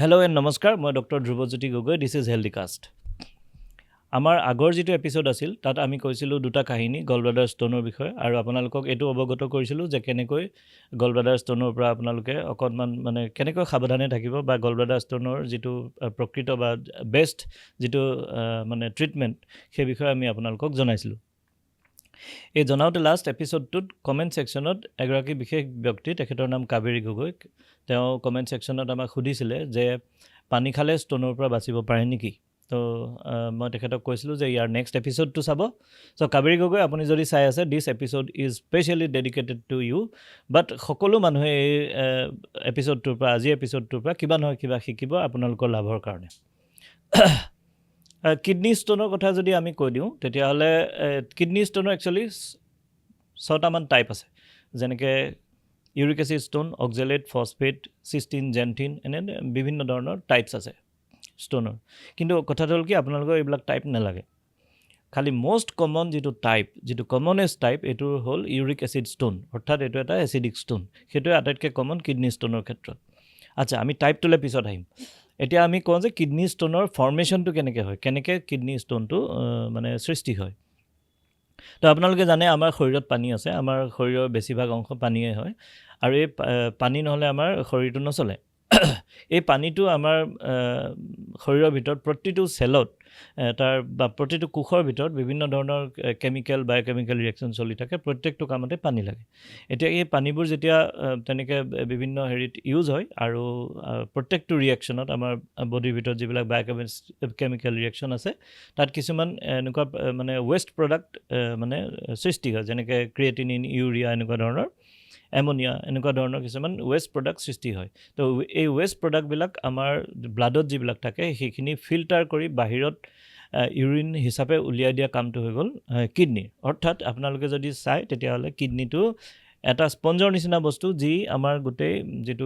Hello' and নমস্কাৰ, মই doctor Dhrubajyoti Gogoi. This is Healthcast. আমাৰ আগৰ যিটো এপিছ'ড আছিল তাত আমি কৈছিলোঁ দুটা কাহিনী গলব্লাডাৰ ষ্ট'নৰ বিষয়ে, আৰু আপোনালোকক এইটো অৱগত কৰিছিলোঁ যে কেনেকৈ গলব্লাডাৰ ষ্ট'নৰ পৰা আপোনালোকে অকণমান কেনেকৈ সাৱধানে থাকিব, বা গলব্লাডাৰ ষ্ট'নৰ যিটো প্ৰকৃত বা বেষ্ট যিটো ট্ৰিটমেণ্ট, সেই বিষয়ে আমি আপোনালোকক জনাইছিলোঁ। এই জনাওঁতে লাষ্ট এপিছ'ডটোত কমেণ্ট ছেকশ্যনত এগৰাকী বিশেষ ব্যক্তি, তেখেতৰ নাম কাবেৰী গগৈ, তেওঁ কমেণ্ট ছেকশ্যনত আমাক সুধিছিলে যে পানী খালে ষ্ট'নৰ পৰা বাচিব পাৰে নেকি। তো মই তেখেতক কৈছিলোঁ যে ইয়াৰ নেক্সট এপিছ'ডটো চাব। চ' কাবেৰী গগৈ, আপুনি যদি চাই আছে, this episode is specially dedicated to you. But সকলো মানুহে এই এপিছ'ডটোৰ পৰা, আজিৰ এপিছ'ডটোৰ পৰা কিবা নহয় কিবা শিকিব আপোনালোকৰ লাভৰ কাৰণে। কিডনী ষ্ট'নৰ কথা যদি আমি কৈ দিওঁ, তেতিয়াহ'লে কিডনী ষ্ট'নৰ একচুৱেলি 6টামান টাইপ আছে, যেনেকৈ uric acid stone, oxalate, phosphate, cystine, xanthine, এনে বিভিন্ন ধৰণৰ টাইপছ আছে ষ্ট'নৰ। কিন্তু কথাটো হ'ল কি, আপোনালোকৰ এইবিলাক টাইপ নালাগে। খালি মষ্ট কমন যিটো কমনেষ্ট টাইপ, এইটো হ'ল ইউৰিক এচিড ষ্ট'ন, অৰ্থাৎ এইটো এটা এচিডিক ষ্ট'ন। সেইটোৱে আটাইতকৈ কমন কিডনী ষ্ট'নৰ ক্ষেত্ৰত। আচ্ছা, আমি টাইপটোলৈ পিছত আহিম। এতিয়া আমি কওঁ যে কিডনী ষ্ট'নৰ ফৰ্মেশ্যনটো কেনেকৈ হয়, কেনেকৈ কিডনী ষ্ট'নটো সৃষ্টি হয়। তো আপোনালোকে জানে আমাৰ শৰীৰত পানী আছে, আমাৰ শৰীৰৰ বেছিভাগ অংশ পানীয়ে হয়, আৰু এই পানী নহ'লে আমাৰ শৰীৰটো নচলে। এই পানীটো আমাৰ শৰীৰৰ ভিতৰত প্ৰতিটো চেলত বা প্ৰতিটো কোষৰ ভিতৰত বিভিন্ন ধৰণৰ বায়'কেমিকেল ৰিয়েকশ্যন চলি থাকে। প্ৰত্যেকটো কামতে পানী লাগে। এতিয়া এই পানীবোৰ যেতিয়া তেনেকৈ বিভিন্ন হেৰিত ইউজ হয়, আৰু প্ৰত্যেকটো ৰিয়েকশ্যনত আমাৰ বডিৰ ভিতৰত যিবিলাক বায়'কেমিকেল ৰিয়েকশ্যন আছে, তাত কিছুমান এনেকুৱা ৱেষ্ট প্ৰডাক্ট সৃষ্টি হয়, যেনেকৈ ক্ৰিয়েটিনিন, ইউৰিয়া, এনেকুৱা ধৰণৰ এমনিয়া, এনেকুৱা ধৰণৰ কিছুমান ৱেষ্ট প্ৰডাক্ট সৃষ্টি হয়। তো এই ৱেষ্ট প্ৰডাক্টবিলাক আমাৰ ব্লাডত যিবিলাক থাকে, সেইখিনি ফিল্টাৰ কৰি বাহিৰত ইউৰিন হিচাপে উলিয়াই দিয়া কামটো হৈ গ'ল কিডনীৰ। অৰ্থাৎ আপোনালোকে যদি চায়, তেতিয়াহ'লে কিডনীটো এটা স্পঞ্জৰ নিচিনা বস্তু, যি আমাৰ গোটেই যিটো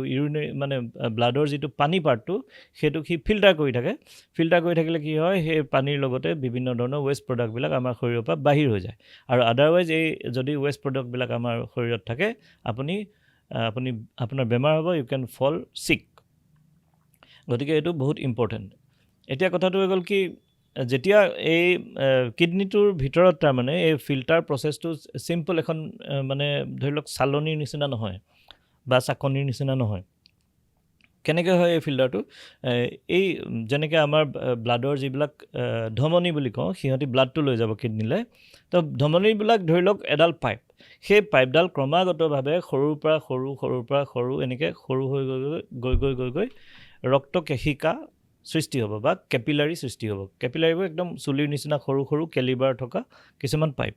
ব্লাডৰ যিটো পানী পাৰ্টটো, সেইটোক সি ফিল্টাৰ কৰি থাকে। ফিল্টাৰ কৰি থাকিলে কি হয়, সেই পানীৰ লগতে বিভিন্ন ধৰণৰ ৱেষ্ট প্ৰডাক্টবিলাক আমাৰ শৰীৰৰ পৰা বাহিৰ হৈ যায়। আৰু আদাৰৱাইজ যদি ৱেষ্ট প্ৰডাক্টবিলাক আমাৰ শৰীৰত থাকে, আপোনাৰ বেমাৰ হ'ব, ইউ কেন ফল ছিক। গতিকে এইটো বহুত ইম্পৰ্টেণ্ট। এতিয়া কথাটো হৈ গ'ল কি, যেতিয়া এই কিডনীটোৰ ভিতৰত এই ফিল্টাৰ প্ৰচেছটো চিম্পল এখন ধৰি লওক চালনীৰ নিচিনা নহয়, বা চাকনিৰ নিচিনা নহয়। কেনেকৈ হয় এই ফিল্টাৰটো? এই যেনেকৈ আমাৰ ব্লাডৰ যিবিলাক ধমনী বুলি কওঁ, সিহঁতি ব্লাডটো লৈ যাব কিডনীলৈ। তো ধমনীবিলাক ধৰি লওক এডাল পাইপ, সেই পাইপডাল ক্ৰমাগতভাৱে সৰুৰ পৰা সৰু এনেকৈ সৰু হৈ গৈ ৰক্তকেশিকা সৃষ্টি হ'ব, বা কেপিলাৰী সৃষ্টি হ'ব। কেপিলাৰীবোৰ একদম চুলিৰ নিচিনা সৰু সৰু কেলিবাৰ থকা কিছুমান পাইপ।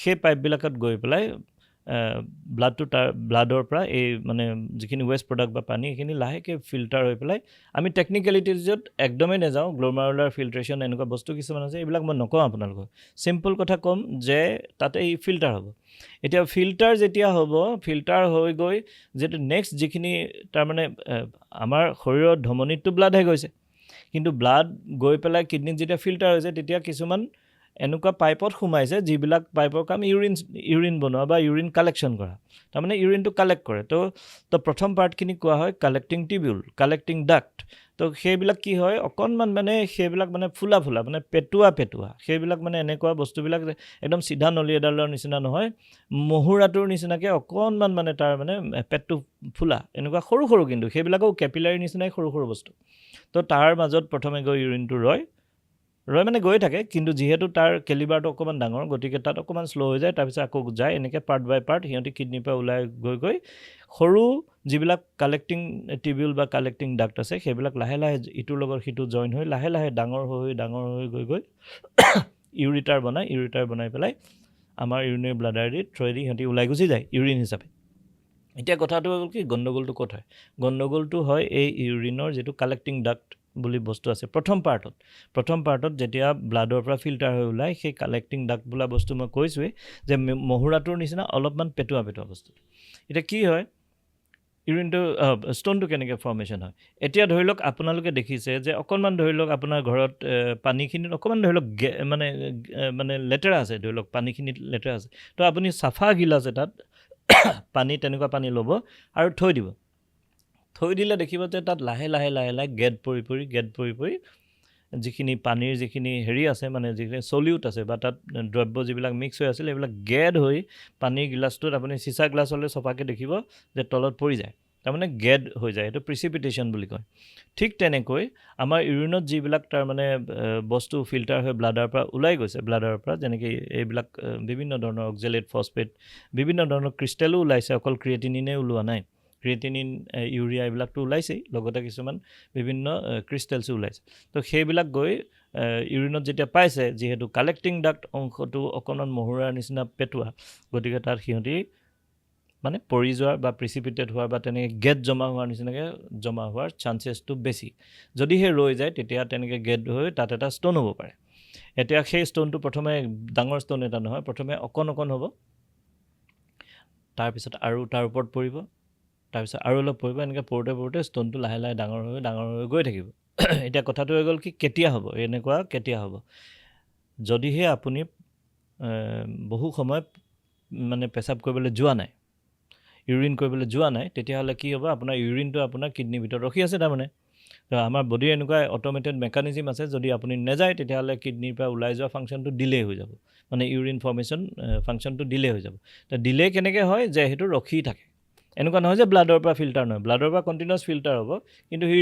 সেই পাইপবিলাকত গৈ পেলাই ব্লাডৰ পৰা এই যিখিনি ৱেষ্ট প্ৰডাক্ট বা পানী, সেইখিনি লাহেকৈ ফিল্টাৰ হৈ পেলাই, আমি টেকনিকেলিটিজত একদমেই নাযাওঁ। গ্ল'মাৰুলাৰ ফিল্ট্ৰেশ্যন এনেকুৱা বস্তু কিছুমান আছে, এইবিলাক মই নকওঁ আপোনালোকক। চিম্পল কথা ক'ম যে তাতে এই ফিল্টাৰ হ'ব। এতিয়া ফিল্টাৰ যেতিয়া হ'ব, ফিল্টাৰ হৈ গৈ যেতিয়া নেক্সট যিখিনি আমাৰ শৰীৰৰ ধমনীতটো ব্লাডহে গৈছে, কিন্তু ব্লাড গৈ পেলাই কিডনীত যেতিয়া ফিল্টাৰ হৈছে, তেতিয়া কিছুমান এনেকুৱা পাইপত সোমাইছে, যিবিলাক পাইপৰ কাম ইউৰিন বনোৱা বা ইউৰিন কালেকশ্যন কৰা। ইউৰিনটো কালেক্ট কৰে। তো প্ৰথম পাৰ্টখিনি কোৱা হয় কালেক্টিং টিবিউল, কালেক্টিং ডাক্ট। তো সেইবিলাক কি হয়, অকণমান সেইবিলাক ফুলা পেটুৱা। সেইবিলাক এনেকুৱা বস্তুবিলাক একদম চিধা নলী এডালৰ নিচিনা নহয়, মহুৰাটোৰ নিচিনাকৈ অকণমান তাৰ পেটটো ফুলা, এনেকুৱা সৰু সৰু, কিন্তু সেইবিলাকো কেপিলাৰীৰ নিচিনাই সৰু সৰু বস্তু। তো তাৰ মাজত প্ৰথমে গৈ ইউৰিনটো ৰয় গৈ থাকে, কিন্তু যিহেতু তাৰ কেলিবাৰটো অকণমান ডাঙৰ, গতিকে তাত অকণমান শ্ল' হৈ যায়, তাৰপিছত আকৌ যায়, এনেকৈ পাৰ্ট বাই পাৰ্ট সিহঁতি কিডনীৰ পৰা ওলাই গৈ সৰু যিবিলাক কালেক্টিং টিবিউল বা কালেক্টিং ডাক্ট আছে, সেইবিলাক লাহে লাহে ইটোৰ লগত সিটো জইন হৈ লাহে লাহে ডাঙৰ হৈ গৈ ইউৰিটাৰ বনাই পেলাই আমাৰ ইউৰিনেৰী ব্লাডাৰেদি থ্ৰুৱেদি সিহঁতি ওলাই গুচি যায় ইউৰিন হিচাপে। এতিয়া কথাটো হ'ল কি, গণ্ডগোলটো ক'ত হয়? গণ্ডগোলটো হয় এই ইউৰিনৰ যিটো কালেক্টিং ডাক্ট বুলি বস্তু আছে প্ৰথম পাৰ্টত যেতিয়া ব্লাডৰ পৰা ফিল্টাৰ হৈ ওলাই, সেই কালেক্টিং ডাক্ট বোলা বস্তু মই কৈছোঁৱেই যে মহুৰাটোৰ নিচিনা অলপমান পেটুৱা বস্তু। এতিয়া কি হয়, ষ্ট'নটো কেনেকৈ ফৰ্মেশ্যন হয়? এতিয়া ধৰি লওক আপোনালোকে দেখিছে যে অকণমান ধৰি লওক আপোনাৰ ঘৰত পানীখিনিত অকণমান ধৰি লওক লেতেৰা আছে, ধৰি লওক পানীখিনিত লেতেৰা আছে। তো আপুনি চাফা গিলাচ এটাত তেনেকুৱা পানী ল'ব আৰু থৈ দিব। থৈ দিলে দেখিব যে তাত লাহে লাহে লাহে লাহে গেট পৰি পৰি যিখিনি পানীৰ যিখিনি হেৰি আছে মানে যিখিনি সলিউট আছে বা তাত দ্ৰব্য যিবিলাক মিক্স হৈ আছিল সেইবিলাক গেড হৈ পানীৰ গিলাচটোত আপুনি চিচা গ্লাছ হ'লে চফাকৈ দেখিব যে তলত পৰি যায় তাৰমানে গেড হৈ যায় এইটো প্ৰিচিপিটেশ্যন বুলি কয় ঠিক তেনেকৈ আমাৰ ইউৰিনত যিবিলাক তাৰমানে বস্তু ফিল্টাৰ হৈ ব্লাডাৰৰ পৰা ওলাই গৈছে ব্লাডাৰৰ পৰা যেনেকৈ এইবিলাক বিভিন্ন ধৰণৰ অক্সেলেট ফছফেট বিভিন্ন ধৰণৰ ক্ৰিষ্টেলো ওলাইছে অকল ক্ৰিয়েটিনিনে ওলোৱা নাই ক্ৰিয়েটিনিন ইউৰিয়া এইবিলাকতো ওলাইছেই লগতে কিছুমান বিভিন্ন ক্ৰিষ্টেলছো ওলাইছে তো সেইবিলাক গৈ ইউৰিনত যেতিয়া পাইছে যিহেতু কালেক্টিং ডাক্ট অংশটো অকণমান মহুৰাৰ নিচিনা পেটোৱা গতিকে তাত সিহঁতি মানে পৰি যোৱাৰ বা প্ৰিচিপিটেড হোৱাৰ বা তেনেকৈ গেট জমা হোৱাৰ নিচিনাকৈ জমা হোৱাৰ চান্সেছটো বেছি যদিহে ৰৈ যায় তেতিয়া তেনেকৈ গেট হৈ তাত এটা ষ্ট'ন হ'ব পাৰে এতিয়া সেই ষ্ট'নটো প্ৰথমে ডাঙৰ ষ্ট'ন এটা নহয় প্ৰথমে অকণ হ'ব তাৰপিছত আৰু তাৰ ওপৰত পৰিব তাৰপিছত আৰু অলপ পৰিব এনেকৈ পৰোঁতে ষ্ট'নটো লাহে লাহে ডাঙৰ হৈ গৈ থাকিব এতিয়া কথাটো হৈ গ'ল কি কেতিয়া হ'ব এনেকুৱা কেতিয়া হ'ব যদিহে আপুনি বহু সময় মানে পেচাব কৰিবলৈ যোৱা নাই ইউৰিন কৰিবলৈ যোৱা নাই তেতিয়াহ'লে কি হ'ব আপোনাৰ ইউৰিনটো আপোনাৰ কিডনিৰ ভিতৰত ৰখি আছে তাৰমানে আমাৰ বডিৰ এনেকুৱা অট'মেটেড মেকানিজিম আছে যদি আপুনি নেযায় তেতিয়াহ'লে কিডনিৰ পৰা ওলাই যোৱা ফাংচনটো ডিলে হৈ যাব মানে ইউৰিন ফৰ্মেশ্যন ফাংচনটো ডিলে হৈ যাব তো ডিলে কেনেকৈ হয় যে সেইটো ৰখি থাকে এনেকুৱা নহয় যে ব্লাডৰ পৰা ফিল্টাৰ নহয় ব্লাডৰ পৰা কণ্টিনিউৱাছ ফিল্টাৰ হ'ব কিন্তু সি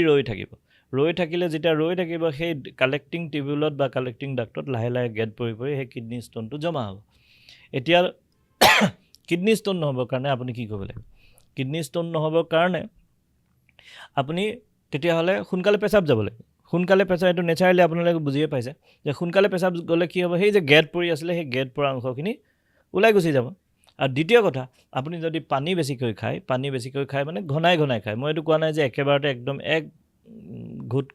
ৰৈ থাকিলে যেতিয়া ৰৈ থাকিব সেই কালেক্টিং টিবিউলত বা কালেক্টিং ডাক্টত লাহে লাহে গেট পৰি সেই কিডনি ষ্ট'নটো জমা হ'ব এতিয়া কিডনি ষ্ট'ন নহ'বৰ কাৰণে আপুনি কি কৰিব লাগিব কিডনি ষ্ট'ন নহ'বৰ কাৰণে আপুনি তেতিয়াহ'লে সোনকালে পেচাব যাব লাগিব সোনকালে পেচাব এইটো নেচাৰেলি আপোনালোকে বুজিয়ে পাইছে যে সোনকালে পেচাব গ'লে কি হ'ব সেই যে গেট পৰি আছিলে সেই গেট পৰা অংশখিনি ওলাই গুচি যাব আৰু দ্বিতীয় কথা আপুনি যদি পানী বেছিকৈ খায় মানে ঘনাই খায় মই এইটো কোৱা নাই যে একেবাৰতে একদম এক ঘুট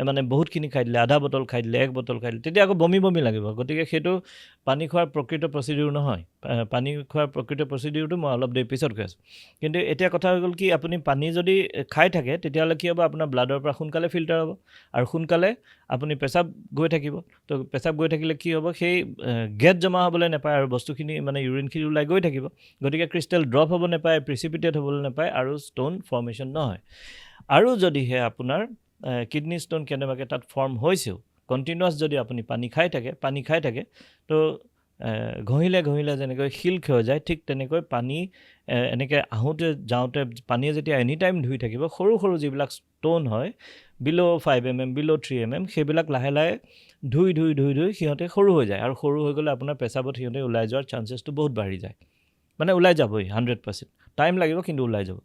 মানে বহুতখিনি খাই দিলে আধা বটল খাই দিলে 1 বটল খাই দিলে তেতিয়া আকৌ বমি লাগিব গতিকে সেইটো পানী খোৱাৰ প্ৰকৃত প্ৰচিডিউৰ নহয় পানী খোৱাৰ প্ৰকৃত প্ৰচিডিউৰটো মই অলপ দেৰি পিছত কৈ আছোঁ কিন্তু এতিয়া কথা হৈ গ'ল কি আপুনি পানী যদি খাই থাকে তেতিয়াহ'লে কি হ'ব আপোনাৰ ব্লাডৰ পৰা সোনকালে ফিল্টাৰ হ'ব আৰু সোনকালে আপুনি পেচাব গৈ থাকিব তো পেচাব গৈ থাকিলে কি হ'ব সেই গেট জমা হ'বলৈ নাপায় আৰু বস্তুখিনি মানে ইউৰিনখিনি ওলাই গৈ থাকিব গতিকে ক্ৰিষ্টেল ড্ৰপ হ'ব নাপায় প্ৰিচিপিটেড হ'বলৈ নাপায় আৰু ষ্ট'ন ফৰ্মেশ্যন নহয় আৰু যদিহে আপোনাৰ কিডনি ষ্ট'ন কেনেবাকৈ তাত ফৰ্ম হৈছেও কণ্টিনিউৱাছ যদি আপুনি পানী খাই থাকে তো ঘঁহিলে যেনেকৈ শিল ক্ষয় যায় ঠিক তেনেকৈ পানী এনেকৈ যাওঁতে পানীয়ে যেতিয়া এনি টাইম ধুই থাকিব সৰু যিবিলাক ষ্ট'ন হয় বিল' 5 mm বিল' 3 mm সেইবিলাক লাহে লাহে ধুই সিহঁতে সৰু হৈ যায় আৰু সৰু হৈ গ'লে আপোনাৰ পেচাবত সিহঁতে ওলাই যোৱাৰ চান্সেছটো বহুত বাঢ়ি যায় মানে ওলাই যাবই 100% টাইম লাগিব কিন্তু ওলাই যাব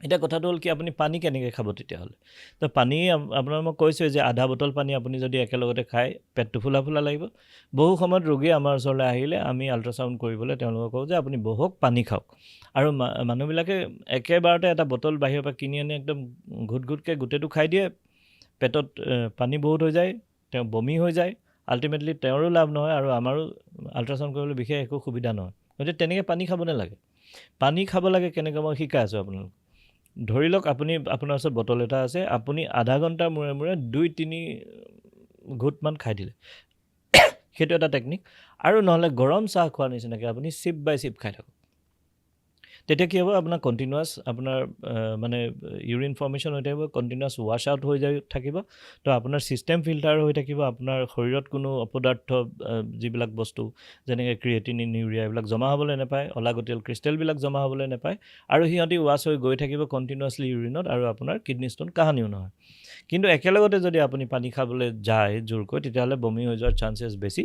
এতিয়া কথাটো হ'ল কি আপুনি পানী কেনেকৈ খাব তেতিয়াহ'লে তো পানী আপোনাৰ মই কৈছোঁ যে আধা বটল পানী আপুনি যদি একেলগতে খায় পেটটো ফুলা লাগিব বহু সময়ত ৰোগী আমাৰ ওচৰলৈ আহিলে আমি আল্ট্ৰাচাউণ্ড কৰিবলৈ তেওঁলোকক কওঁ যে আপুনি বহক পানী খাওক আৰু মানুহবিলাকে একেবাৰতে এটা বটল বাহিৰৰ পৰা কিনি আনি একদম ঘুটকৈ গোটেইটো খাই দিয়ে পেটত পানী বহুত হৈ যায় তেওঁ বমি হৈ যায় আল্টিমেটলি তেওঁৰো লাভ নহয় আৰু আমাৰো আল্ট্ৰাচাউণ্ড কৰিবলৈ বিশেষ একো সুবিধা নহয় গতিকে তেনেকৈ পানী খাব নালাগে পানী খাব লাগে কেনেকৈ মই শিকাই আছোঁ আপোনালোক ধৰি লওক আপুনি আপোনাৰ ওচৰত বটল এটা আছে আপুনি আধা ঘণ্টাৰ মূৰে 2-3 ঘুটমান খাই দিলে সেইটো এটা টেকনিক আৰু নহ'লে গৰম চাহ খোৱাৰ নিচিনাকৈ আপুনি চিপ বাই চিপ খাই থাকক তেতিয়া কি হ'ব আপোনাৰ কণ্টিনিউৱাছ আপোনাৰ মানে ইউৰিন ফৰ্মেশ্যন হৈ থাকিব কণ্টিনিউৱাছ ৱাশ্ব আউট হৈ থাকিব তো আপোনাৰ ছিষ্টেম ফিল্টাৰ হৈ থাকিব আপোনাৰ শৰীৰত কোনো অপদাৰ্থ যিবিলাক বস্তু যেনেকৈ ক্ৰিয়েটিনিন ইউৰিয়া এইবিলাক জমা হ'বলৈ নাপায় অলাগতিয়াল ক্ৰিষ্টেলবিলাক জমা হ'বলৈ নাপায় আৰু সিহঁতি ৱাশ্ব হৈ গৈ থাকিব কণ্টিনিউৱাছলি ইউৰিনত আৰু আপোনাৰ কিডনি ষ্ট'ন কাহানিও নহয় কিন্তু একেলগতে যদি আপুনি পানী খাবলৈ যায় জোৰকৈ তেতিয়াহ'লে বমি হৈ যোৱাৰ চান্সেছ বেছি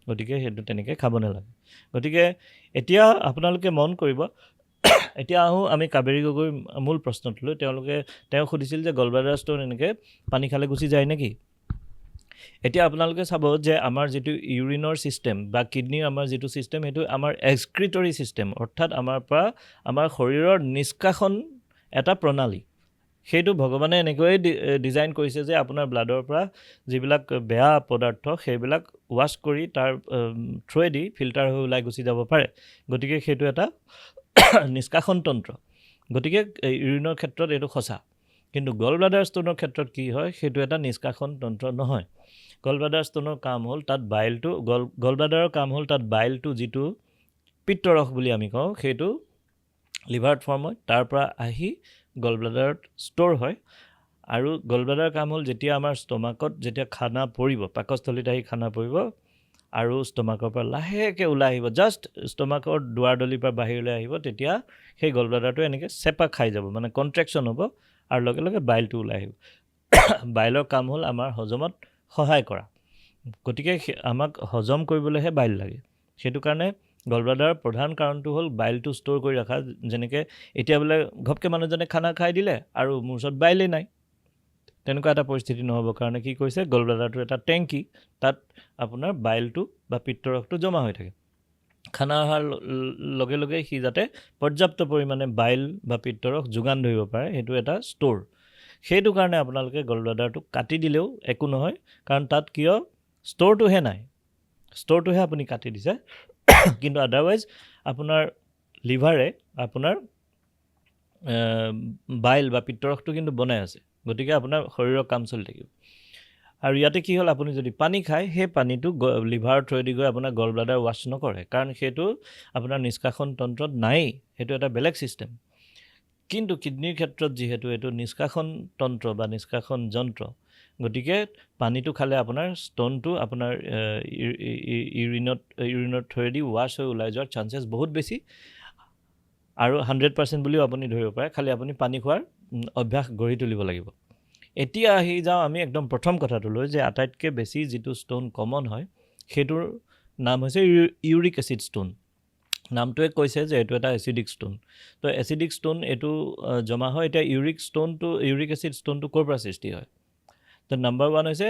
গতিকে সেইটো তেনেকৈ খাব নালাগে গতিকে এতিয়া আপোনালোকে মন কৰিব এতিয়া আহোঁ আমি কাবেৰী গগৈৰ মূল প্ৰশ্নটোলৈ তেওঁ সুধিছিল যে গলব্লাডাৰ ষ্ট'ন এনেকৈ পানী খালে গুচি যায় নেকি এতিয়া আপোনালোকে চাব যে আমাৰ যিটো ইউৰিনৰ ছিষ্টেম বা কিডনিৰ আমাৰ যিটো ছিষ্টেম সেইটো আমাৰ এক্সক্ৰিটৰী ছিষ্টেম অৰ্থাৎ আমাৰ শৰীৰৰ নিষ্কাশন এটা প্ৰণালী সেইটো ভগৱানে এনেকৈয়ে ডিজাইন কৰিছে যে আপোনাৰ ব্লাডৰ পৰা যিবিলাক বেয়া পদাৰ্থ সেইবিলাক ৱাশ্ব কৰি তাৰ থ্ৰুৱেদি ফিল্টাৰ হৈ ওলাই গুচি যাব পাৰে গতিকে সেইটো এটা নিষ্কাশন তন্ত্ৰ গতিকে ইউৰিনৰ ক্ষেত্ৰত এইটো সঁচা কিন্তু গলব্লাডাৰ ষ্ট'নৰ ক্ষেত্ৰত কি হয় সেইটো এটা নিষ্কাশন তন্ত্ৰ নহয় গলব্লাডাৰ ষ্ট'নৰ কাম হ'ল তাত বাইলটো গলব্লাডাৰৰ কাম হ'ল তাত বাইলটো যিটো পিত্তৰস বুলি আমি কওঁ সেইটো লিভাৰত ফৰ্ম হয় তাৰ পৰা আহি গল ব্লাডাৰত ষ্ট'ৰ হয় আৰু গল ব্লাডাৰ কাম হ'ল যেতিয়া আমাৰ ষ্টমাকত যেতিয়া খানা পৰিব পাকস্থলীত আহি খানা পৰিব আৰু ষ্টমাকৰ পৰা লাহেকৈ ওলাই আহিব জাষ্ট ষ্টমাকৰ দুৱাৰদলিৰ পৰা বাহিৰলৈ আহিব তেতিয়া সেই গল ব্লাডাৰটো এনেকৈ চেপা খাই যাব মানে কণ্ট্ৰেকশ্যন হ'ব আৰু লগে লগে বাইলটো ওলাই আহিব বাইলৰ কাম হ'ল আমাৰ হজমত সহায় কৰা গতিকে আমাক হজম কৰিবলৈহে বাইল লাগে সেইটো কাৰণে গল ব্লাডাৰৰ প্ৰধান কাৰণটো হ'ল বাইলটো ষ্ট'ৰ কৰি ৰখা যেনেকৈ এতিয়া বোলে ঘপকৈ মানুহজনে খানা খাই দিলে আৰু মোৰ ওচৰত বাইলেই নাই তেনেকুৱা এটা পৰিস্থিতি নহ'বৰ কাৰণে কি কৰিছে গল ব্লাডাৰটো এটা টেংকি তাত আপোনাৰ বাইলটো বা পিত্তৰসটো জমা হৈ থাকে খানা অহাৰ লগে লগে সি যাতে পৰ্যাপ্ত পৰিমাণে বাইল বা পিত্তৰস যোগান ধৰিব পাৰে সেইটো এটা ষ্ট'ৰ সেইটো কাৰণে আপোনালোকে গল ব্লাডাৰটো কাটি দিলেও একো নহয় কাৰণ তাত কিয় ষ্ট'ৰটোহে নাই ষ্ট'ৰটোহে আপুনি কাটি দিছে কিন্তু আদাৰৱাইজ আপোনাৰ লিভাৰে আপোনাৰ বাইল বা পিত্তৰসটো কিন্তু বনাই আছে গতিকে আপোনাৰ শৰীৰৰ কাম চলি থাকিব আৰু ইয়াতে কি হ'ল আপুনি যদি পানী খায় সেই পানীটো লিভাৰৰ থ্ৰুৱেদি গৈ আপোনাৰ গল ব্লাডাৰ ৱাশ্ব নকৰে কাৰণ সেইটো আপোনাৰ নিষ্কাশন তন্ত্ৰত নাই সেইটো এটা বেলেগ ছিষ্টেম কিন্তু কিডনীৰ ক্ষেত্ৰত যিহেতু এইটো নিষ্কাশন তন্ত্ৰ বা নিষ্কাশন যন্ত্ৰ গতিকে পানীটো খালে আপোনাৰ ষ্ট'নটো আপোনাৰ ইউৰিনৰ থ্ৰুৱেদি ৱাশ্ব হৈ ওলাই যোৱাৰ চান্সেছ বহুত বেছি আৰু 100% বুলিও আপুনি ধৰিব পাৰে খালি আপুনি পানী খোৱাৰ অভ্যাস গঢ়ি তুলিব লাগিব এতিয়া আহি যাওঁ আমি একদম প্ৰথম কথাটো লৈ যে আটাইতকৈ বেছি যিটো ষ্ট'ন কমন হয় সেইটোৰ নাম হৈছে ইউৰিক এচিড ষ্ট'ন নামটোৱে কৈছে যে এইটো এটা এচিডিক ষ্ট'ন তো এচিডিক ষ্ট'ন এইটো জমা হয় এতিয়া ইউৰিক এচিড ষ্ট'নটো ক'ৰ পৰা সৃষ্টি হয় তো নাম্বাৰ 1 হৈছে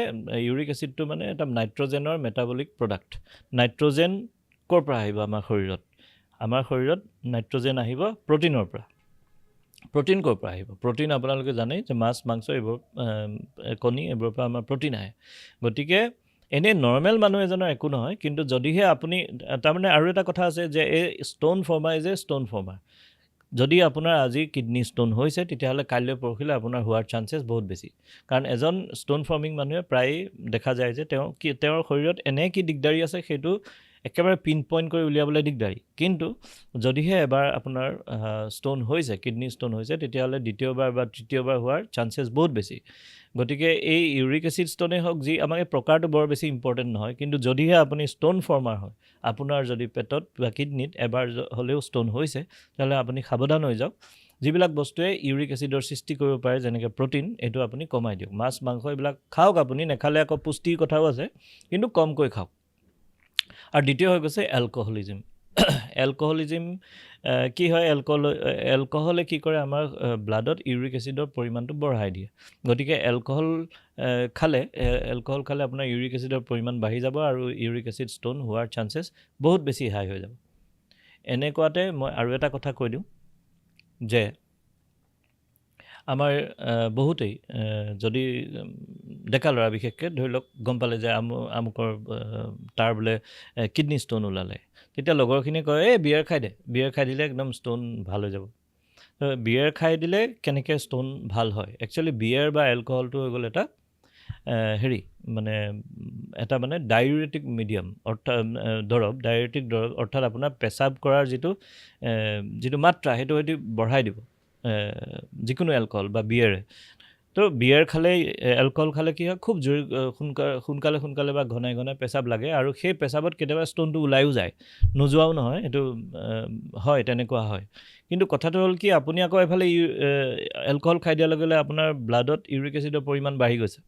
ইউৰিক এচিডটো মানে এটা নাইট্ৰজেনৰ মেটাবলিক প্ৰডাক্ট নাইট্ৰজেন ক'ৰ পৰা আহিব আমাৰ শৰীৰত নাইট্ৰজেন আহিব প্ৰটিনৰ পৰা প্ৰটিন ক'ৰ পৰা আহিব প্ৰটিন আপোনালোকে জানেই যে মাছ মাংস এইবোৰ কণী এইবোৰৰ পৰা আমাৰ প্ৰটিন আহে গতিকে এনেই নৰ্মেল মানুহ এজনৰ একো নহয় কিন্তু যদিহে আপুনি তাৰমানে আৰু এটা কথা আছে যে এই stone former is a stone former যদি আপোনাৰ আজি কিডনী ষ্ট'ন হৈছে তেতিয়াহ'লে কাইলৈ পৰহিলৈ আপোনাৰ হোৱাৰ চান্সেছ বহুত বেছি কাৰণ এজন ষ্ট'ন ফৰ্মিং মানুহে প্ৰায় দেখা যায় যে তেওঁৰ শৰীৰত এনে কি দিগদাৰী আছে সেইটো একেবাৰে পিন পইণ্ট কৰি উলিয়াবলৈ দিগদাৰী কিন্তু যদিহে এবাৰ আপোনাৰ ষ্ট'ন হৈছে কিডনী ষ্ট'ন হৈছে তেতিয়াহ'লে দ্বিতীয়বাৰ বা তৃতীয়বাৰ হোৱাৰ চান্সেছ বহুত বেছি গতিকে এই ইউৰিক এচিড ষ্ট'নেই হওক যি আমাক এই প্ৰকাৰটো বৰ বেছি ইম্পৰ্টেণ্ট নহয় কিন্তু যদিহে আপুনি ষ্ট'ন ফৰ্মাৰ হয় আপোনাৰ যদি পেটত বা কিডনীত এবাৰ হ'লেও ষ্ট'ন হৈছে তেতিয়াহ'লে আপুনি সাৱধান হৈ যাওক যিবিলাক বস্তুৱে ইউৰিক এচিডৰ সৃষ্টি কৰিব পাৰে যেনেকৈ প্ৰটিন এইটো আপুনি কমাই দিয়ক মাছ মাংস এইবিলাক খাওক আপুনি নেখালে আকৌ পুষ্টিৰ কথাও আছে কিন্তু কমকৈ খাওক আৰু দ্বিতীয় হৈ গৈছে এলকহলিজিম কি হয় এলকহলে কি কৰে আমাৰ ব্লাডত ইউৰিক এচিডৰ পৰিমাণটো বঢ়াই দিয়ে গতিকে এলকহল খালে আপোনাৰ ইউৰিক এচিডৰ পৰিমাণ বাঢ়ি যাব আৰু ইউৰিক এচিড ষ্ট'ন হোৱাৰ চান্সেছ বহুত বেছি হাই হৈ যাব এনেকুৱাতে মই আৰু এটা কথা কৈ দিওঁ যে আমাৰ বহুতেই যদি ডেকা ল'ৰা বিশেষকৈ ধৰি লওক গম পালে যে আমুকৰ তাৰ বোলে কিডনী ষ্ট'ন ওলালে তেতিয়া লগৰখিনিয়ে কয় এই বিয়াৰ খাই দিলে একদম ষ্ট'ন ভাল হৈ যাব বিয়াৰ খাই দিলে কেনেকৈ ষ্ট'ন ভাল হয় একচুৱেলি বিয়াৰ বা এলকহলটো হৈ গ'ল এটা এটা মানে ডায়ুৰেটিক মিডিয়াম অৰ্থাৎ ডায়ুৰেটিক দৰৱ অৰ্থাৎ আপোনাৰ পেচাব কৰাৰ যিটো মাত্ৰা সেইটো বঢ়াই দিব যিকোনো এলকহল বা বিয়েৰে তো বিয়েৰ খালে এলকহল খালে কি হয় খুব সোনকালে বা ঘনাই পেচাব লাগে আৰু সেই পেচাবত কেতিয়াবা ষ্ট'নটো ওলাইও যায় নোযোৱাও নহয় এইটো হয় তেনেকুৱা হয় কিন্তু কথাটো হ'ল কি আপুনি আকৌ এফালে এলকহল খাই দিয়াৰ লগে লগে আপোনাৰ ব্লাডত ইউৰিক এচিডৰ পৰিমাণ বাঢ়ি গৈছে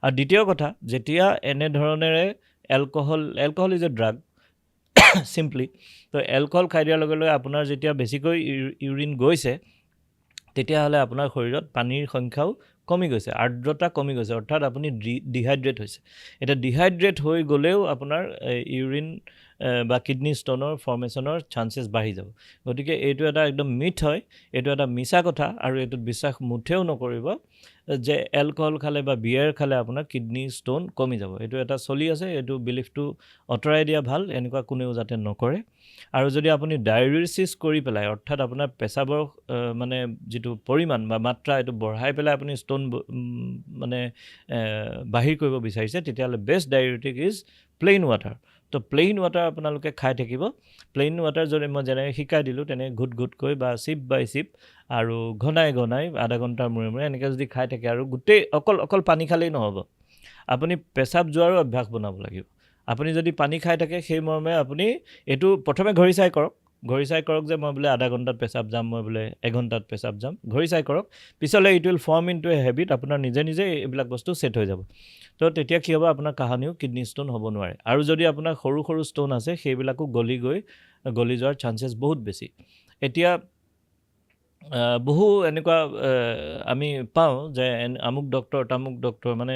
আৰু দ্বিতীয় কথা যেতিয়া এনেধৰণেৰে alcohol is a drug simply তো এলকহল খাই দিয়াৰ লগে লগে আপোনাৰ যেতিয়া বেছিকৈ ইউৰিন গৈছে তেতিয়াহ'লে আপোনাৰ শৰীৰত পানীৰ সংখ্যাও কমি গৈছে আৰ্দ্ৰতা কমি গৈছে অৰ্থাৎ আপুনি ডিহাইড্ৰেট হৈছে এতিয়া ডিহাইড্ৰেট হৈ গ'লেও আপোনাৰ ইউৰিন বা কিডনী ষ্ট'নৰ ফৰ্মেশ্যনৰ চান্সেছ বাঢ়ি যাব গতিকে এইটো এটা একদম মিথ হয় এইটো এটা মিছা কথা আৰু এইটোত বিশ্বাস মুঠেও নকৰিব যে এলকহল খালে বা বিয়েৰ খালে আপোনাৰ কিডনী ষ্ট'ন কমি যাব এইটো এটা চলি আছে এইটো বিলিফটো আঁতৰাই দিয়া ভাল এনেকুৱা কোনেও যাতে নকৰে আৰু যদি আপুনি ডায়েৰিচিছ কৰি পেলাই অৰ্থাৎ আপোনাৰ পেচাবৰ মানে যিটো পৰিমাণ বা মাত্ৰা এইটো বঢ়াই পেলাই আপুনি ষ্ট'ন বাহিৰ কৰিব বিচাৰিছে তেতিয়াহ'লে বেষ্ট ডায়েৰিটিক ইজ প্লেইন ৱাটাৰ তো প্লেইন ৱাটাৰ আপোনালোকে খাই থাকিব প্লেইন ৱাটাৰ যদি মই যেনেকৈ শিকাই দিলোঁ তেনে ঘুট ঘুটকৈ বা চিপ বাই চিপ আৰু ঘনাই ঘনাই আধা ঘণ্টাৰ মূৰে মূৰে এনেকৈ যদি খাই থাকে আৰু গোটেই অকল পানী খালেই নহ'ব আপুনি পেচাব যোৱাৰো অভ্যাস বনাব লাগিব আপুনি যদি পানী খাই থাকে সেই মৰ্মে আপুনি এইটো প্ৰথমে ঘড়ী চাই কৰক যে মই বোলে আধা ঘণ্টাত পেচাব যাম মই বোলে এঘণ্টাত পেচাব যাম ঘড়ী চাই কৰক পিছলৈ it will form into a habit আপোনাৰ নিজে এইবিলাক বস্তু ছেট হৈ যাব তো তেতিয়া কি হ'ব আপোনাৰ কাহানিও কিডনি ষ্টোন হ'ব নোৱাৰে আৰু যদি আপোনাৰ সৰু সৰু ষ্টোন আছে সেইবিলাকো গলি যোৱাৰ চান্সেছ বহুত বেছি এতিয়া বহু এনেকুৱা আমি পাওঁ যে আমুক তামুক ডক্টৰ মানে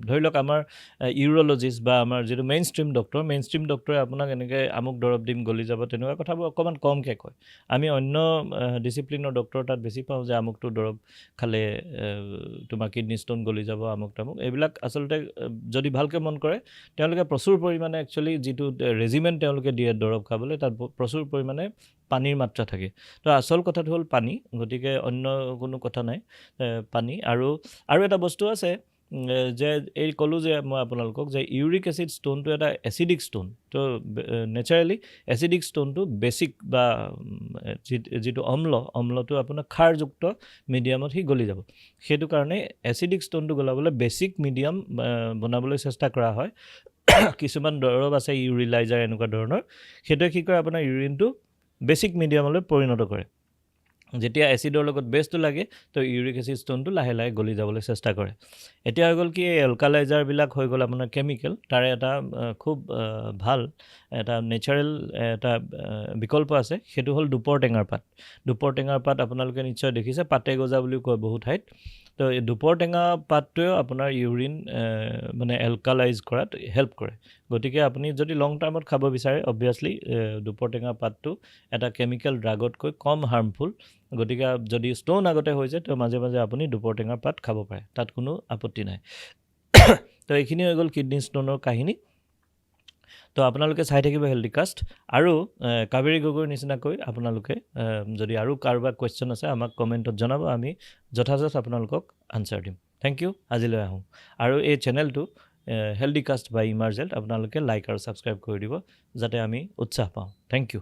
ধৰি লওক আমাৰ ইউৰলজিষ্ট বা আমাৰ যিটো মেইন ষ্ট্ৰীম ডক্টৰে আপোনাক এনেকৈ আমুক দৰৱ দিম গলি যাব তেনেকুৱা কথাবোৰ অকণমান কমকৈ কয় আমি অন্য ডিচিপ্লিনৰ ডক্টৰ তাত বেছি পাওঁ যে আমুকটো দৰৱ খালে তোমাৰ কিডনি ষ্টোন গলি যাব আমুক তামুক এইবিলাক আচলতে যদি ভালকৈ মন কৰে তেওঁলোকে প্ৰচুৰ পৰিমাণে একচুৱেলি যিটো ৰেজিমেণ্ট তেওঁলোকে দিয়ে দৰৱ খাবলৈ তাত প্ৰচুৰ পৰিমাণে পানীৰ মাত্ৰা থাকে তো আচল কথাটো হ'ল পানী গতিকে অন্য কোনো কথা নাই পানী আৰু এটা বস্তু আছে যে এই ক'লোঁ যে মই আপোনালোকক যে ইউৰিক এচিড ষ্টোনটো এটা এচিডিক ষ্টোন তো নেচাৰেলি এচিডিক ষ্টোনটো বেছিক বা যিটো অম্লটো আপোনাৰ খাৰযুক্ত মিডিয়ামত সি গলি যাব সেইটো কাৰণে এচিডিক ষ্টোনটো গলাবলৈ বেছিক মিডিয়াম বনাবলৈ চেষ্টা কৰা হয় কিছুমান দৰৱ আছে ইউৰিলাইজাৰ এনেকুৱা ধৰণৰ সেইটোৱে কি কৰে আপোনাৰ ইউৰিনটো বেছিক মিডিয়ামলৈ পৰিণত কৰে যেতিয়া এচিডৰ লগত বেছটো লাগে তো ইউৰিক এচিড ষ্টোনটো লাহে লাহে গলি যাবলৈ চেষ্টা কৰে এতিয়া হৈ গ'ল কি এই এলকালাইজাৰবিলাক হৈ গ'ল আপোনাৰ কেমিকেল তাৰে এটা খুব ভাল এটা নেচাৰেল এটা বিকল্প আছে সেইটো হ'ল দুপৰ টেঙাৰ পাত আপোনালোকে নিশ্চয় দেখিছে পাতে গজা বুলিও কয় বহুত ঠাইত তো এই দুপৰ টেঙা পাতটোৱেও আপোনাৰ ইউৰিন মানে এলকালাইজ কৰাত হেল্প কৰে গতিকে আপুনি যদি লং টাৰ্মত খাব বিচাৰে অবভিয়াছলি দুপৰ টেঙা পাতটো এটা কেমিকেল ড্ৰাগতকৈ কম হাৰ্মফুল গতিকে যদি ষ্টোন আগতে হৈছে তো মাজে মাজে আপুনি দুপৰ টেঙাৰ পাত খাব পাৰে তাত কোনো আপত্তি নাই তো এইখিনি হৈ গ'ল কিডনি ষ্টোনৰ কাহিনী তো আপোনালোকে চাই থাকিব হেল্ডিকাষ্ট আৰু কাবেৰী গগৈৰ নিচিনাকৈ আপোনালোকে যদি আৰু কাৰোবাৰ কুৱেশ্যন আছে আমাক কমেণ্টত জনাব আমি যথাযথ আপোনালোকক আনচাৰ দিম থেংক ইউ আজিলৈ আহোঁ আৰু এই চেনেলটো হেল্ডিকাষ্ট বাই ইমাৰ্জেল আপোনালোকে লাইক আৰু ছাবস্ক্ৰাইব কৰি দিব যাতে আমি উৎসাহ পাওঁ থেংক ইউ